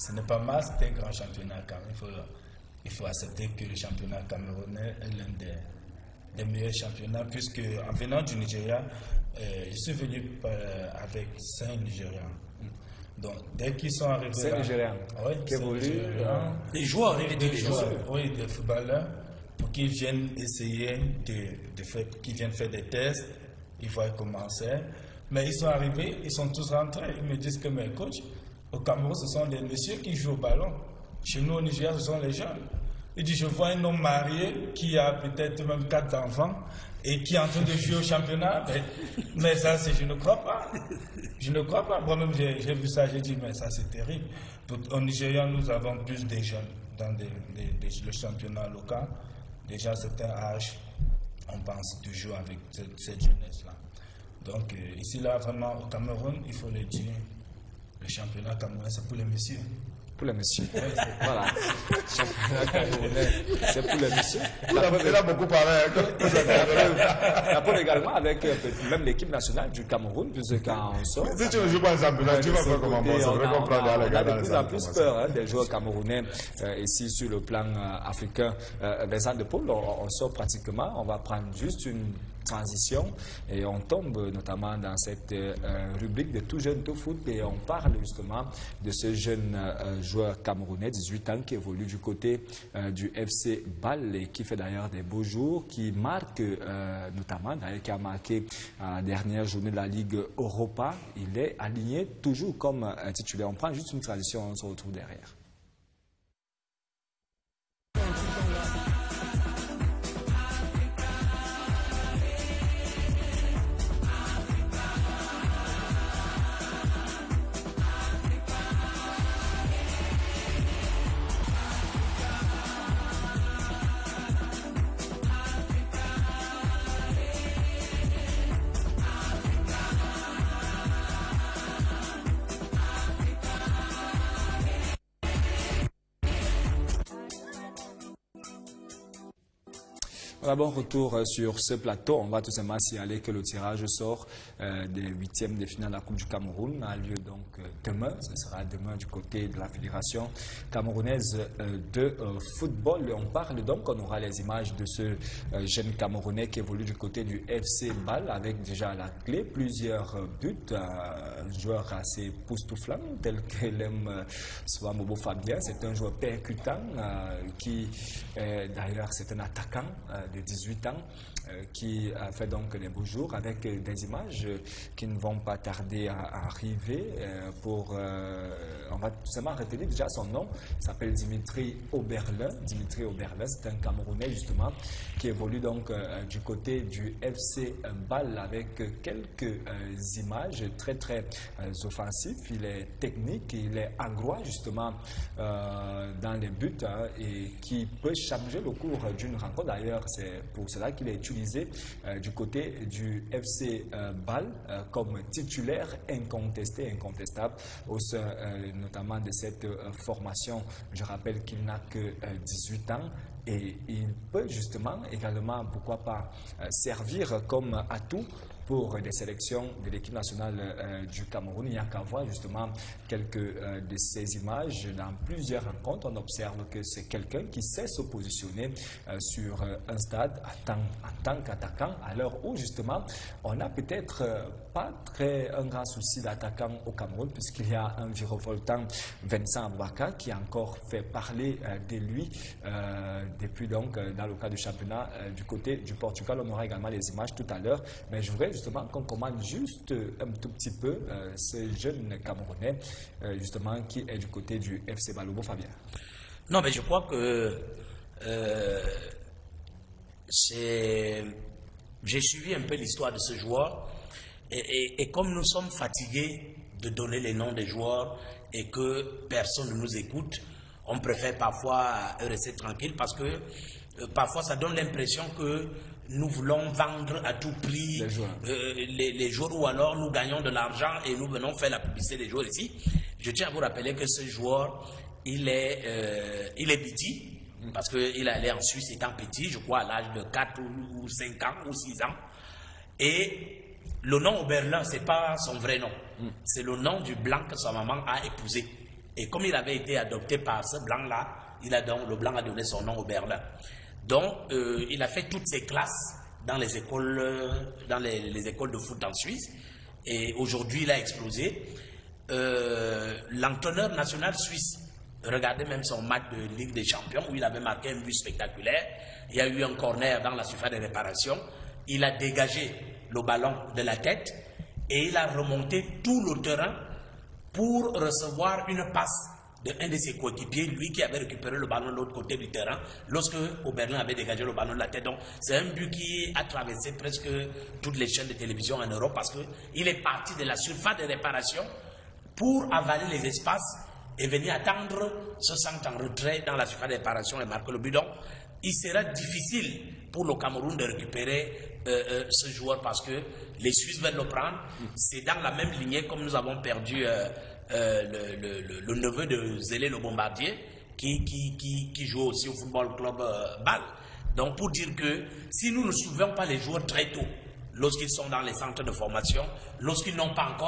ce n'est pas mal, c'est un grand championnat quand même. Il faut accepter que le championnat camerounais est l'un des meilleurs championnats, puisque en venant du Nigeria, je suis venu avec 5 Nigérians. Donc, dès qu'ils sont arrivés. 5 Nigérians. Oui, qui évoluent. Des joueurs, oui, des footballeurs, pour qu'ils viennent essayer qu'ils viennent faire des tests, ils voient comment c'est. Mais ils sont arrivés, ils sont tous rentrés. Ils me disent que mes coachs, au Cameroun, ce sont des messieurs qui jouent au ballon. Chez nous, au Nigeria, ce sont les jeunes. Il dit, je vois un homme marié qui a peut-être même 4 enfants et qui est en train de jouer au championnat. Mais ça, je ne crois pas. Je ne crois pas. Moi-même, j'ai vu ça, j'ai dit, mais ça, c'est terrible. Au Nigeria, nous avons plus de jeunes dans le championnat local. Déjà, à un certain âge, on pense toujours avec cette jeunesse-là. Donc, ici, là, vraiment, au Cameroun, il faut le dire, le championnat camerounais, c'est pour les messieurs. Pour les messieurs. Voilà. Championnat camerounais, c'est pour les messieurs. Il a beaucoup parlé. La preuve également avec même l'équipe nationale du Cameroun, puisque quand on sort. Si tu ne joues pas un championnat, tu vas faire comment? On a de plus en plus peur des joueurs camerounais ici sur le plan africain. Vincent de Paul, on sort pratiquement, on va prendre juste une transition et on tombe notamment dans cette rubrique de tout jeune tout foot et on parle justement de ce jeune joueur camerounais 18 ans qui évolue du côté du FC Bâle et qui fait d'ailleurs des beaux jours, qui marque notamment, d'ailleurs qui a marqué la dernière journée de la Ligue Europa. Il est aligné toujours comme titulaire. On prend juste une transition, on se retrouve derrière. D'abord, retour sur ce plateau. On va tout simplement signaler que le tirage sort des huitièmes de finale de la Coupe du Cameroun a lieu donc demain. Ce sera demain du côté de la Fédération camerounaise de football. Et on parle donc, on aura les images de ce jeune Camerounais qui évolue du côté du FC Bâle avec déjà à la clé plusieurs buts. Un joueur assez poustouflant tel que l'aime souvent Bobo Fabien. C'est un joueur percutant qui, d'ailleurs, c'est un attaquant de 18 ans qui a fait donc des beaux jours avec des images qui ne vont pas tarder à arriver. On va tout simplement retenir déjà son nom. Il s'appelle Dimitri Oberlin. Dimitri Oberlin, c'est un Camerounais justement qui évolue donc du côté du FC Bâle avec quelques images très très offensives. Il est technique, il est adroit justement dans les buts et qui peut changer le cours d'une rencontre. D'ailleurs, c'est pour cela qu'il est utilisé du côté du FC Bâle comme titulaire incontesté, incontestable au sein notamment de cette formation. Je rappelle qu'il n'a que 18 ans. Et il peut justement également, pourquoi pas, servir comme atout pour des sélections de l'équipe nationale du Cameroun. Il n'y a qu'à voir justement quelques de ces images. Dans plusieurs rencontres, on observe que c'est quelqu'un qui sait se positionner sur un stade en tant qu'attaquant, à l'heure où justement on n'a peut-être pas un grand souci d'attaquant au Cameroun, puisqu'il y a un virevoltant, Vincent Aboubakar, qui a encore fait parler de lui depuis donc dans le cadre du championnat du côté du Portugal. On aura également les images tout à l'heure, mais je voudrais justement qu'on commande juste un tout petit peu ce jeune Camerounais justement qui est du côté du FC Bâle. Fabien. Non, mais je crois que j'ai suivi un peu l'histoire de ce joueur et comme nous sommes fatigués de donner les noms des joueurs et que personne ne nous écoute, on préfère parfois rester tranquille parce que parfois ça donne l'impression que nous voulons vendre à tout prix les joueurs ou alors nous gagnons de l'argent et nous venons faire la publicité des joueurs ici. Je tiens à vous rappeler que ce joueur, il est petit parce qu'il est allé en Suisse étant petit, je crois à l'âge de 4 ou 5 ans ou 6 ans. Et le nom Oberlin, ce n'est pas son vrai nom. C'est le nom du blanc que sa maman a épousé. Et comme il avait été adopté par ce blanc-là, le blanc a donné son nom au Berlin. Donc, il a fait toutes ses classes dans les écoles, les écoles de foot en Suisse. Et aujourd'hui, il a explosé. L'entraîneur national suisse, regardez même son match de Ligue des Champions où il avait marqué un but spectaculaire. Il y a eu un corner dans la surface de réparation. Il a dégagé le ballon de la tête et il a remonté tout le terrain pour recevoir une passe d'un de ses coéquipiers, lui qui avait récupéré le ballon de l'autre côté du terrain, lorsque Oberlin avait dégagé le ballon de la tête. Donc, c'est un but qui a traversé presque toutes les chaînes de télévision en Europe parce qu'il est parti de la surface de réparation pour avaler les espaces et venir attendre ce centre en retrait dans la surface de réparation et marquer le but. Donc, il sera difficile pour le Cameroun de récupérer ce joueur parce que les Suisses veulent le prendre. C'est dans la même lignée comme nous avons perdu le neveu de Zélé le Bombardier qui joue aussi au football club Bâle. Donc pour dire que si nous ne soulevons pas les joueurs très tôt, lorsqu'ils sont dans les centres de formation, lorsqu'ils n'ont pas encore